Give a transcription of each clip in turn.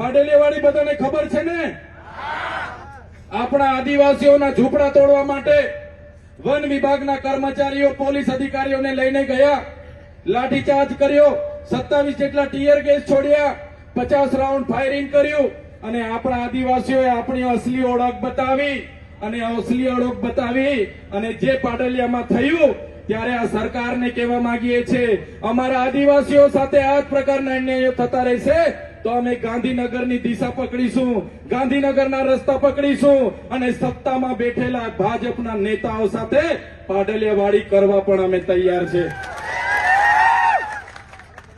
પાડેલીવાડી બધાને ખબર છે ને? આપણા આદિવાસીઓના ઝૂંપડા તોડવા માટે વન વિભાગના કર્મચારીઓ પોલીસ અધિકારીઓને લઈને ગયા, લાઠીચાર્જ કર્યો, 27 જેટલા ટીયર ગેસ છોડ્યા, 50 રાઉન્ડ ફાયરિંગ કર્યું અને આપણા આદિવાસીઓએ આપણી અસલી ઓળખ બતાવી અને જે પાડલિયામાં થયું ત્યારે આ સરકારને કહેવા માંગીએ છીએ, અમારા આદિવાસીઓ સાથે આ જ પ્રકારના અન્યાયો થતા રહેશે તો અમે ગાંધીનગરની દિશા પકડીશું, ગાંધીનગરના રસ્તા પકડીશું અને સત્તામાં બેઠેલા ભાજપના નેતાઓ સાથે પાડલિયાવાડી કરવા પણ અમે તૈયાર છે.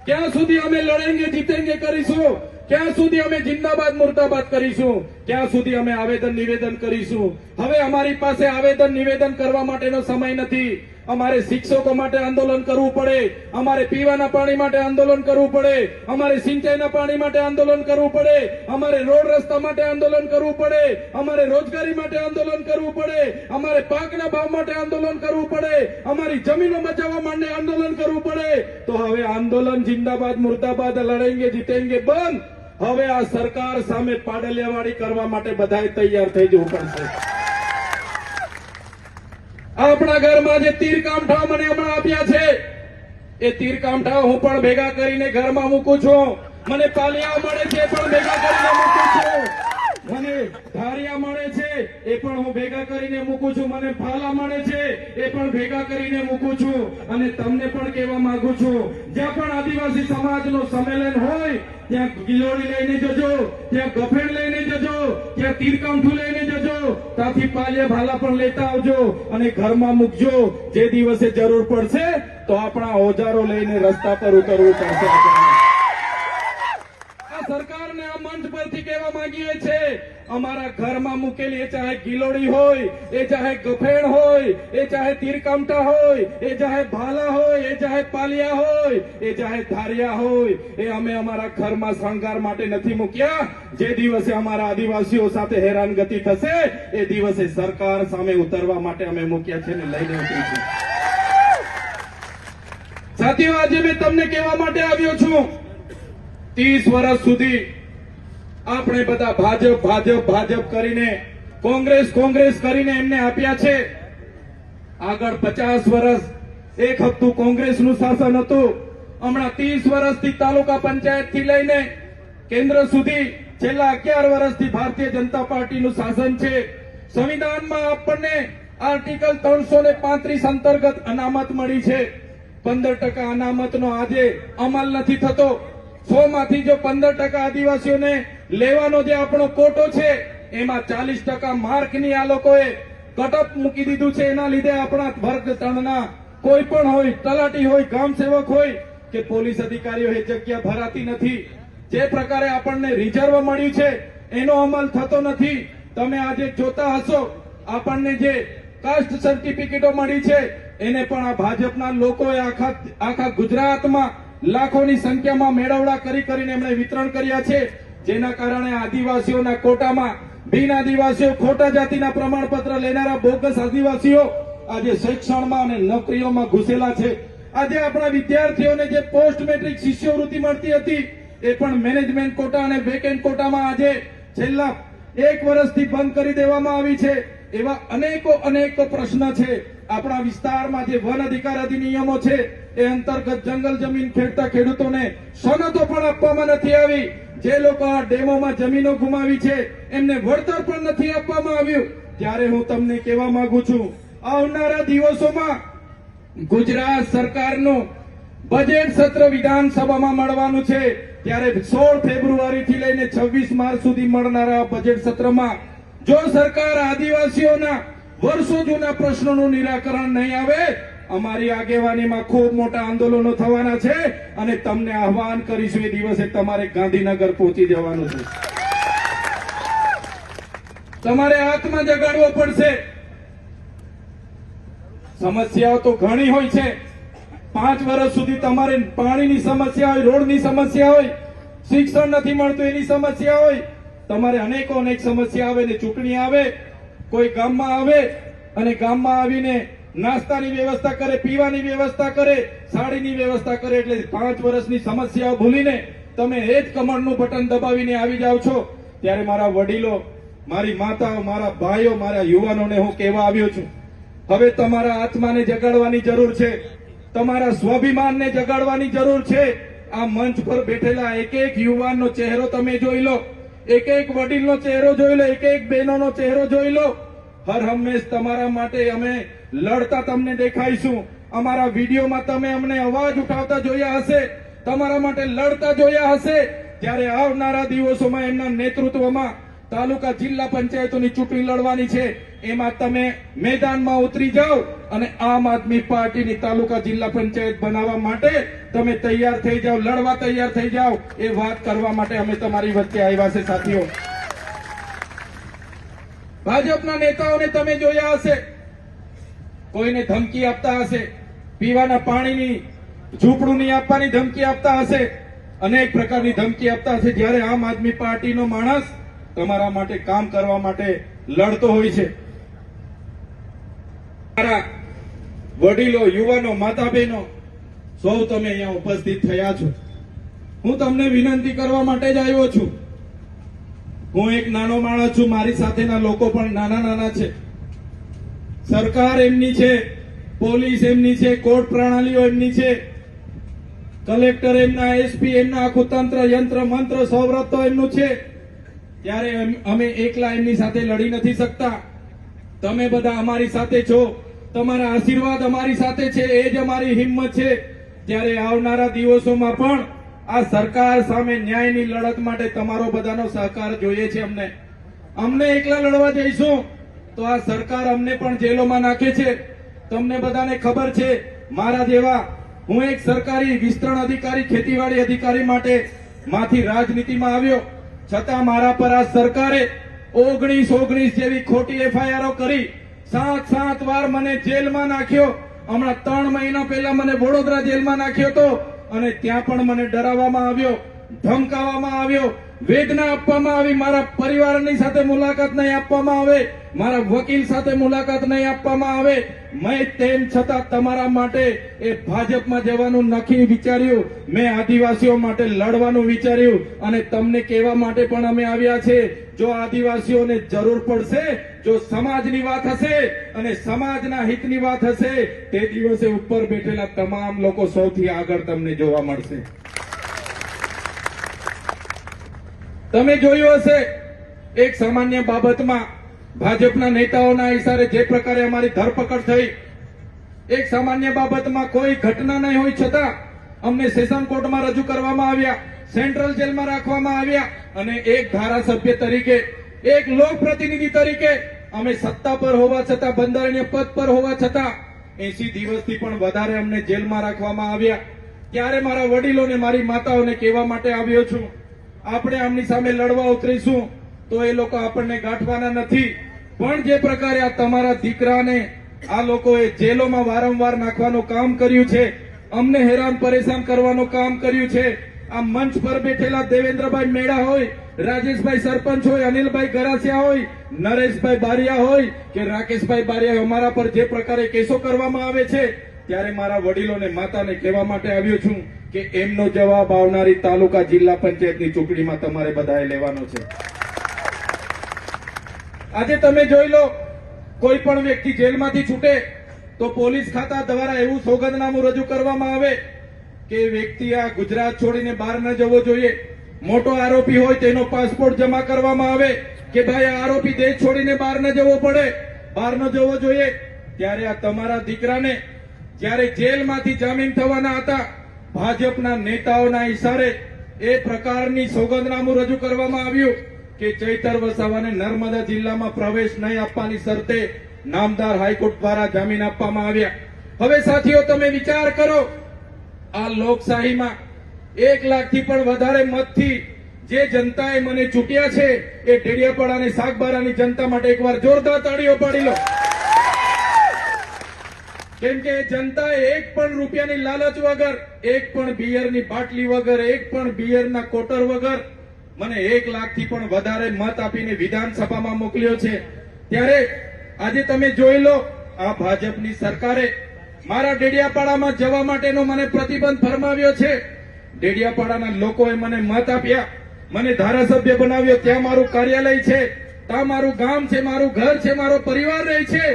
ક્યાં સુધી અમે લડેંગે જીતેંગે કરીશું? ક્યાં સુધી અમે જિંદાબાદ મુર્દાબાદ કરીશું? ક્યાં સુધી અમે આવેદન નિવેદન કરીશું? હવે અમારી પાસે આવેદન નિવેદન કરવા માટેનો સમય નથી. અમારે શિક્ષકો માટે આંદોલન કરવું પડે, અમારે પીવાના પાણી માટે આંદોલન કરવું પડે, અમારે સિંચાઈના પાણી માટે આંદોલન કરવું પડે, અમારે રોડ રસ્તા માટે આંદોલન કરવું પડે, અમારે રોજગારી માટે આંદોલન કરવું પડે, અમારે પાકના ભાવ માટે આંદોલન કરવું પડે, અમારી જમીનો બચાવવા માટે આંદોલન કરવું પડે. તો હવે આંદોલન જિંદાબાદ મુર્દાબાદ લડેંગે જીતેંગે બંધ. હવે આ સરકાર સામે પાડલિયાવાડી કરવા માટે બધાએ તૈયાર થઈ જવું પડશે. આપણા ઘરમાં જે તીરકામઠા મને હમણાં આપ્યા છે એ તીરકામઠા હું પણ ભેગા કરીને ઘરમાં મૂકું છું. મને પાલિયા મળે છે પણ ભેગા કરીને મૂકું છું. મને ધારિયા મળે છે એ પણ હું ભેગા કરીને મૂકું છું. મને ફાલા મળે છે એ પણ ભેગા કરીને મૂકું છું. અને તમને પણ કહેવા માંગુ છું, જ્યાં પણ આદિવાસી સમાજનું સંમેલન હોય ત્યાં ગિલોડી લઈને જજો, ત્યાં ગફેડ લઈને જજો, ત્યાં તીરકામઠું લઈને જજો, ત્યાંથી પાલિયા ભાલા પણ લેતા આવજો અને ઘરમાં મૂકજો. જે દિવસે જરૂર પડશે તો આપણા ઓજારો લઈને રસ્તા પર ઉતરવું પડશે. આ સરકારને આ મંચ પરથી કહેવા માંગીએ છીએ, અમારા ઘરમાં મૂકેલી એ ચાહે ગિલોડી હોય, એ ચાહે ગફેડ હોય, એ ચાહે તીરકામઠા હોય, એ ચાહે ભાલા હોય, એ ચાહે પાલિયા હોય, એ ચાહે ધારિયા હોય, એ અમે અમારા ઘરમાં શણગાર માટે નથી મૂક્યા. જે દિવસે અમારા આદિવાસીઓ સાથે હેરાનગતિ થશે એ દિવસે સરકાર સામે ઉતરવા માટે અમે મૂક્યા છે ને લઈને ઉતરીશું. સાથીઓ, આજે મેં તમને કહેવા માટે આવ્યો છું, 30 વર્ષ સુધી આપણે બધા ભાજપ ભાજપ ભાજપ કરીને કોંગ્રેસ કોંગ્રેસ કરીને એમને આપ્યા છે. આગળ 50 વર્ષ એક હપ્તું કોંગ્રેસનું શાસન હતું. હમણાં 30 વર્ષથી તાલુકા પંચાયતથી લઈને કેન્દ્ર સુધી છેલ્લા 11 વર્ષથી ભારતીય જનતા પાર્ટીનું શાસન છે. સંવિધાનમાં આપણને આર્ટિકલ 335 અંતર્ગત અનામત મળી છે. 15% અનામતનો આજે અમલ નથી થતો. 100 માંથી જો 15% આદિવાસીઓને લેવાનો જે આપણો કોટો છે એમાં 40% માર્કની આ લોકોએ કટઅપ મૂકી દીધું છે. એના લીધે આપણા વર્ગ 3ના કોઈ પણ હોય, તલાટી હોય, ગામ સેવક હોય કે પોલીસ અધિકારીઓ એ જગ્યા ભરાતી નથી. જે પ્રકારે આપણને રિઝર્વ મળ્યું છે એનો અમલ થતો નથી. તમે આજે જોતા હશો આપણને જે કાસ્ટ સર્ટિફિકેટો મળી છે એને પણ આ ભાજપના લોકોએ આખા ગુજરાતમાં લાખોની સંખ્યામાં મેળવડા કરીને એમણે વિતરણ કર્યા છે. જેના કારણે આદિવાસીઓના કોટામાં બિન આદિવાસીઓ, ખોટા જાતિના પ્રમાણપત્ર લેનારા બોગસ આદિવાસીઓ આજે શિક્ષણમાં અને નોકરીઓમાં ઘૂસેલા છે. આજે આપણા વિદ્યાર્થીઓને જે પોસ્ટ મેટ્રિક શિષ્યવૃત્તિ મળતી હતી એ પણ મેનેજમેન્ટ કોટા અને વેકેન્ટ કોટામાં આજે છેલ્લા 1 વર્ષથી બંધ કરી દેવામાં આવી છે. એવા અનેક પ્રશ્ન છે. આપણા વિસ્તારમાં જે વન અધિકાર અધિનિયમો છે એ અંતર્ગત જંગલ જમીન ખેડતા ખેડૂતોને સનતો પણ આપવામાં નથી આવી. જે લોકો આ ડેમોમાં જમીનો ગુમાવી છે એમને વળતર પણ નથી આપવામાં આવ્યું. ત્યારે હું તમને કહેવા માંગુ છું, આવનારા દિવસોમાં ગુજરાત સરકારનું બજેટ સત્ર વિધાનસભામાં મળવાનું છે. ત્યારે 16 ફેબ્રુઆરીથી લઈને 26 માર્ચ સુધી મળનારા બજેટ સત્રમાં જો સરકાર આદિવાસીઓના વર્ષો જૂના પ્રશ્નોનું નિરાકરણ નહીં આવે, અમારી આગેવાનીમાં ખૂબ મોટા આંદોલનો થવાના છે અને તમને આહવાન કરીશું એ દિવસે તમારે ગાંધીનગર પહોંચી જવાનું છે. તમારે આત્મા જગાડવો પડશે. સમસ્યાઓ તો ઘણી હોય છે. 5 વર્ષ સુધી તમારે પાણીની સમસ્યા હોય, રોડની સમસ્યા હોય, શિક્ષણ નથી મળતું એની સમસ્યા હોય, તમારે અનેક સમસ્યા આવે ને ચૂંટણી આવે, કોઈ ગામમાં આવે અને ગામમાં આવીને નાસ્તાની વ્યવસ્થા કરે, પીવાની વ્યવસ્થા કરે, સાડીની વ્યવસ્થા કરે એટલે 5 વર્ષની સમસ્યાઓ ભૂલીને તમે એ જ કમળનું બટન દબાવીને આવી જાઓ છો, ત્યારે મારા વડીલો, મારી માતાઓ, મારા ભાઈઓ, મારા યુવાનોને હું કહેવા આવ્યો છું, હવે તમારા આત્માને જગાડવાની જરૂર છે, તમારા સ્વાભિમાનને જગાડવાની જરૂર છે. આ મંચ પર બેઠેલા એક એક યુવાનનો ચહેરો તમે જોઈ લો, એક એક વડીલનો ચહેરો જોઈ લો, એક એક બહેનોનો ચહેરો જોઈ લો. હર હંમેશ તમારા માટે અમે લડતા તમને દેખાઈશું. અમારા વિડીયોમાં તમે અમને અવાજ ઉઠાવતા જોયા હશે, તમારા માટે લડતા જોયા હશે. ત્યારે આવનારા દિવસોમાં એમના નેતૃત્વમાં તાલુકા જિલ્લા પંચાયતોની ચૂંટણી લડવાની છે, એમાં તમે મેદાનમાં ઉતરી જાઓ અને આમ આદમી પાર્ટીની તાલુકા જિલ્લા પંચાયત બનાવવા માટે તમે તૈયાર થઈ જાઓ, લડવા તૈયાર થઈ જાઓ. એ વાત કરવા માટે અમે તમારી વચ્ચે આવ્યા છે સાથીઓ. ભાજપના નેતાઓને તમે જોયા હશે, કોઈને ધમકી આપતા હશે, પીવાના પાણીની ઝૂંપડું નહીં આપવાની ધમકી આપતા હશે, અનેક પ્રકારની ધમકી આપતા હશે. જ્યારે આમ આદમી પાર્ટીનો માણસ તમારા માટે કામ કરવા માટે લડતો હોય છે. મારા વડીલો, યુવાનો, માતા બહેનો સૌ તમે અહીંયા ઉપસ્થિત થયા છો. હું તમને વિનંતી કરવા માટે જ આવ્યો છું. હું એક નાનો માણસ છું, મારી સાથેના લોકો પણ નાના નાના છે. સરકાર એમની છે, પોલીસ એમની છે, કોર્ટ પ્રણાલીઓ એમની છે, કલેક્ટર એમના, એસપી એમના, આખું તંત્ર, યંત્ર, મંત્ર, સૌરત તો એમનું છે. ત્યારે અમે એકલા એમની સાથે લડી નથી શકતા. તમે બધા અમારી સાથે છો, તમારા આશીર્વાદ અમારી સાથે છે, એ જ અમારી હિંમત છે. ત્યારે આવનારા દિવસોમાં પણ આ સરકાર સામે ન્યાયની લડત માટે તમારો બધાનો સહકાર જોઈએ છે. અમને એકલા લડવા જઈશું તો આ સરકાર અમને પણ જેલોમાં નાખે છે. તમને બધાને ખબર છે, મારા જેવા હું એક સરકારી વિસ્તરણ અધિકારી, ખેતીવાડી અધિકારી માટે માંથી રાજનીતિમાં આવ્યો, છતાં મારા પર આ સરકારે 19 જેવી ખોટી એફઆઈઆરો કરી 7 વાર મને જેલમાં નાખ્યો. હમણાં 3 મહિના પહેલા મને વડોદરા જેલમાં નાખ્યો હતો અને ત્યાં પણ મને ડરાવવામાં આવ્યો, ધમકાવવામાં આવ્યો, વેદના આપવામાં આવી. મારા પરિવારની સાથે મુલાકાત નહીં આપવામાં આવે, મારા વકીલ સાથે મુલાકાત નહીં આપવામાં આવે. મેં તેમ છતાં તમારા માટે એ ભાજપમાં જવાનું નક્કી વિચાર્યું. મેં આદિવાસીઓ માટે લડવાનું વિચાર્યું અને તમને કહેવા માટે પણ અમે આવ્યા છે. જો આદિવાસીઓને જરૂર પડશે, જો સમાજની વાત હશે અને સમાજના હિતની વાત હશે, તે દિવસે ઉપર બેઠેલા તમામ લોકો સૌથી આગળ તમને જોવા મળશે. તમે જોયું હશે, એક સામાન્ય બાબતમાં ભાજપના નેતાઓના ઇશારે જે પ્રકારે અમારી ધરપકડ થઈ, એક સામાન્ય બાબતમાં કોઈ ઘટના નહીં હોય છતાં અમને સેશન કોર્ટમાં રજૂ કરવામાં આવ્યા, સેન્ટ્રલ જેલમાં રાખવામાં આવ્યા અને એક ધારાસભ્ય તરીકે, એક લોકપ્રતિનિધિ તરીકે અમે સત્તા પર હોવા છતાં, બંધારણીય પદ પર હોવા છતાં 80 દિવસથી પણ વધારે અમને જેલમાં રાખવામાં આવ્યા. ત્યારે મારા વડીલોને, મારી માતાઓને કહેવા માટે આવ્યો છું, આપણે આમની સામે લડવા ઉતરીશું તો એ લોકો આપણને ગાંઠવાના નથી. પણ જે પ્રકારે આ તમારા દીકરાને આ લોકોએ જેલોમાં વારંવાર નાખવાનું કામ કર્યું છે, અમને હેરાન પરેશાન કરવાનું કામ કર્યું છે, આ મંચ પર બેઠેલા દેવેન્દ્રભાઈ મેડા હોય, રાજેશભાઈ સરપંચ હોય, અનિલભાઈ ગરાસિયા હોય, નરેશભાઈ બારિયા હોય કે રાકેશભાઈ બારિયા, અમારા પર જે પ્રકારે કેસો કરવામાં આવે છે, ત્યારે મારા વડીલોને, માતાને કહેવા માટે આવ્યો છું કે એમનો જવાબ આવનારી તાલુકા જિલ્લા પંચાયતની ચૂંટણીમાં તમારે બધાએ લેવાનો છે. આજે તમે જોઈ લો, કોઈ પણ વ્યક્તિ જેલમાંથી છૂટે તો પોલીસ ખાતા દ્વારા એવું સોગંદનામું રજૂ કરવામાં આવે કે વ્યક્તિ આ ગુજરાત છોડીને બહાર ન જવો જોઈએ. મોટો આરોપી હોય તેનો પાસપોર્ટ જમા કરવામાં આવે કે ભાઈ આ આરોપી દેશ છોડીને બહાર ન જવો પડે, બહાર ન જવો જોઈએ. ત્યારે આ તમારા દીકરાને જ્યારે જેલમાંથી જામીન થવાના હતા, ભાજપના નેતાઓના ઇશારે એ પ્રકારની સોગંદનામું રજૂ કરવામાં આવ્યું કે ચૈતર વસાવાને નર્મદા જિલ્લામાં પ્રવેશ નહીં આપવાની શરતે નામદાર હાઈકોર્ટ દ્વારા જામીન આપવામાં આવ્યા. હવે સાથીઓ, તમે વિચાર કરો, આ લોકશાહીમાં 1 લાખથી પણ વધારે મતથી જે જનતાએ મને ચૂંટ્યા છે, એ ડેડિયાપાડા અને સાગબારાની જનતા માટે એકવાર જોરદાર તાળીઓ પાડી લો. કેમ કે જનતાએ 1 પણ રૂપિયાની લાલચ વગર, 1 પણ બિયરની બાટલી વગર, 1 પણ બિયરના કોટર વગર મને 1 લાખથી પણ વધારે મત આપીને વિધાનસભામાં મોકલ્યો છે. ત્યારે આજે તમે જોઈ લો, આ ભાજપની સરકારે મારા ડેડિયાપાડામાં જવા માટેનો મને પ્રતિબંધ ફરમાવ્યો છે. ડેડિયાપાડાના લોકોએ મને મત આપ્યા, મને ધારાસભ્ય બનાવ્યો, ત્યાં મારું કાર્યાલય છે, ત્યાં મારું ગામ છે, મારું ઘર છે, મારો પરિવાર રહે છે,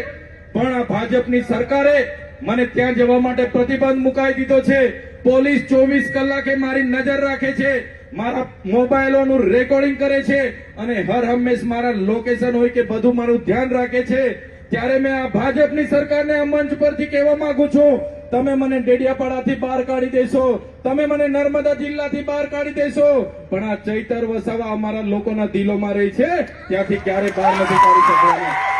પણ આ ભાજપની સરકારે મને ત્યાં જવા માટે પ્રતિબંધ મુકાઈ દીધો છે. પોલીસ 24 કલાકે મારી નજર રાખે છે, મારા મોબાઈલોનું રેકોર્ડિંગ કરે છે અને હર હંમેશ મારા લોકેશન હોય કે બધું મારું ધ્યાન રાખે છે. ત્યારે મેં આ ભાજપની સરકારને આ મંચ પરથી કહેવા માંગુ છું, તમે મને ડેડિયાપાડાથી બહાર કાઢી દેશો, તમે મને નર્મદા જિલ્લાથી બહાર કાઢી દેશો, પણ આ ચૈતર વસાવા અમારા લોકોના દિલોમાં રહી છે, ત્યાંથી ક્યારે બહાર નથી કાઢી શકવાના.